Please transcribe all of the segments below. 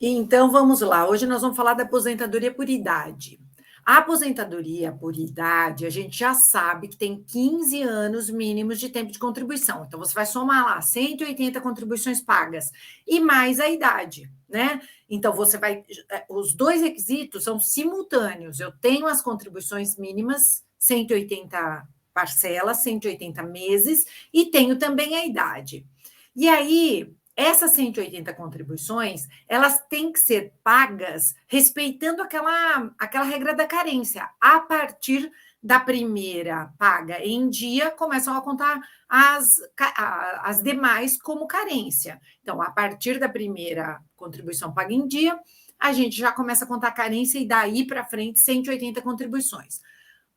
Então, vamos lá. Hoje nós vamos falar da aposentadoria por idade. A aposentadoria por idade, a gente já sabe que tem 15 anos mínimos de tempo de contribuição. Então, você vai somar lá 180 contribuições pagas e mais a idade, né? Então, você vai. Os dois requisitos são simultâneos. Eu tenho as contribuições mínimas, 180 parcelas, 180 meses, e tenho também a idade. E aí, essas 180 contribuições, elas têm que ser pagas respeitando aquela regra da carência. A partir da primeira paga em dia, começam a contar as demais como carência. Então, a partir da primeira contribuição paga em dia, a gente já começa a contar carência e daí para frente 180 contribuições.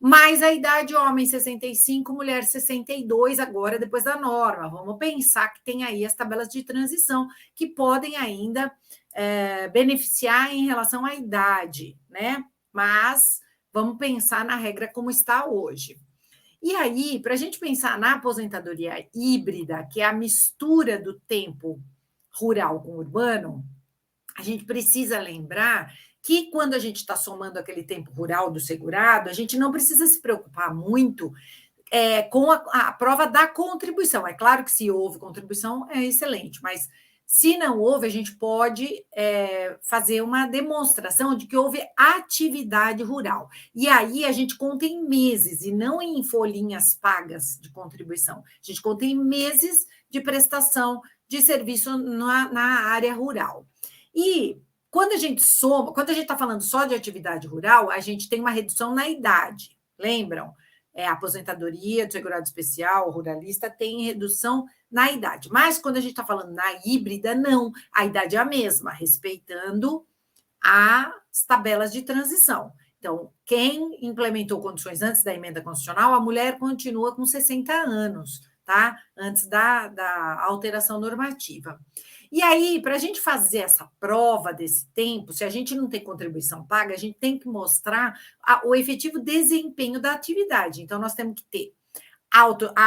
Mais a idade, homem 65, mulher 62, agora depois da norma. Vamos pensar que tem aí as tabelas de transição que podem ainda beneficiar em relação à idade, né? Mas vamos pensar na regra como está hoje. E aí, para a gente pensar na aposentadoria híbrida, que é a mistura do tempo rural com urbano, a gente precisa lembrar que quando a gente está somando aquele tempo rural do segurado, a gente não precisa se preocupar muito com a prova da contribuição. É claro que se houve contribuição, é excelente, mas se não houve, a gente pode fazer uma demonstração de que houve atividade rural. E aí a gente conta em meses e não em folhinhas pagas de contribuição. A gente conta em meses de prestação de serviço na área rural. E quando a gente soma, quando a gente está falando só de atividade rural, a gente tem uma redução na idade. Lembram? A aposentadoria do segurado especial, ruralista, tem redução na idade. Mas quando a gente está falando na híbrida, não. A idade é a mesma, respeitando as tabelas de transição. Então, quem implementou condições antes da emenda constitucional, a mulher continua com 60 anos, tá? Antes da alteração normativa. E aí, para a gente fazer essa prova desse tempo, se a gente não tem contribuição paga, a gente tem que mostrar o efetivo desempenho da atividade. Então, nós temos que ter a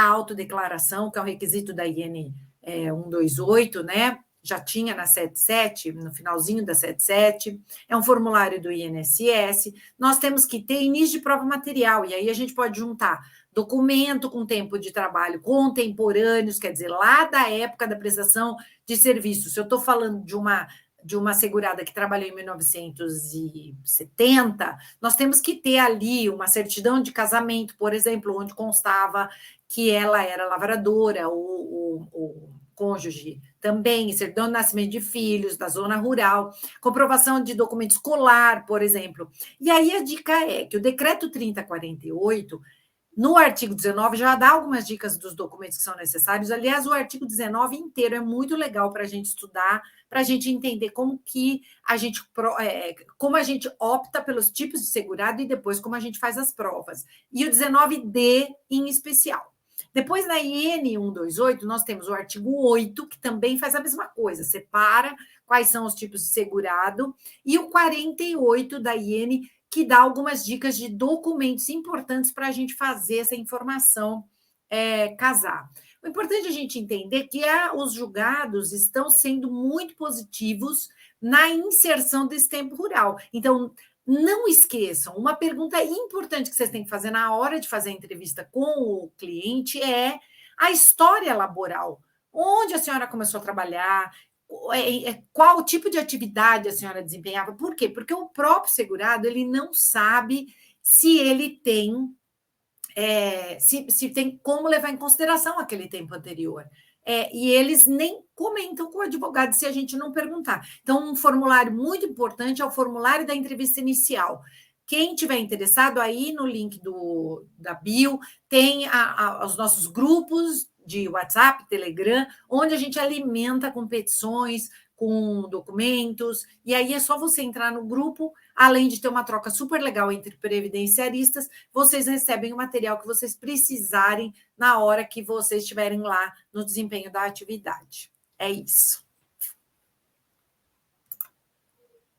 autodeclaração, que é um requisito da IN 128, né? Já tinha na 77, no finalzinho da 77, é um formulário do INSS. Nós temos que ter início de prova material, e aí a gente pode juntar documento com tempo de trabalho contemporâneos, quer dizer, lá da época da prestação de serviço. Se eu estou falando de uma segurada que trabalhou em 1970, nós temos que ter ali uma certidão de casamento, por exemplo, onde constava que ela era lavradora, o cônjuge também, certidão de nascimento de filhos, da zona rural, comprovação de documento escolar, por exemplo. E aí a dica é que o decreto 3048, no artigo 19, já dá algumas dicas dos documentos que são necessários. Aliás, o artigo 19 inteiro é muito legal para a gente estudar, para a gente entender como a gente opta pelos tipos de segurado e depois como a gente faz as provas. E o 19D em especial. Depois, na IN 128, nós temos o artigo 8, que também faz a mesma coisa, separa quais são os tipos de segurado, e o 48 da IN, que dá algumas dicas de documentos importantes para a gente fazer essa informação casar. O importante é a gente entender que os julgados estão sendo muito positivos na inserção desse tempo rural. Então, não esqueçam, uma pergunta importante que vocês têm que fazer na hora de fazer a entrevista com o cliente é a história laboral. Onde a senhora começou a trabalhar? Qual tipo de atividade a senhora desempenhava? Por quê? Porque o próprio segurado ele não sabe se ele tem se tem como levar em consideração aquele tempo anterior. E eles nem comentam com o advogado se a gente não perguntar. Então, um formulário muito importante é o formulário da entrevista inicial. Quem tiver interessado, aí no link da bio, tem os nossos grupos de WhatsApp, Telegram, onde a gente alimenta com petições, com documentos, e aí é só você entrar no grupo, além de ter uma troca super legal entre previdenciaristas, vocês recebem o material que vocês precisarem na hora que vocês estiverem lá no desempenho da atividade. É isso.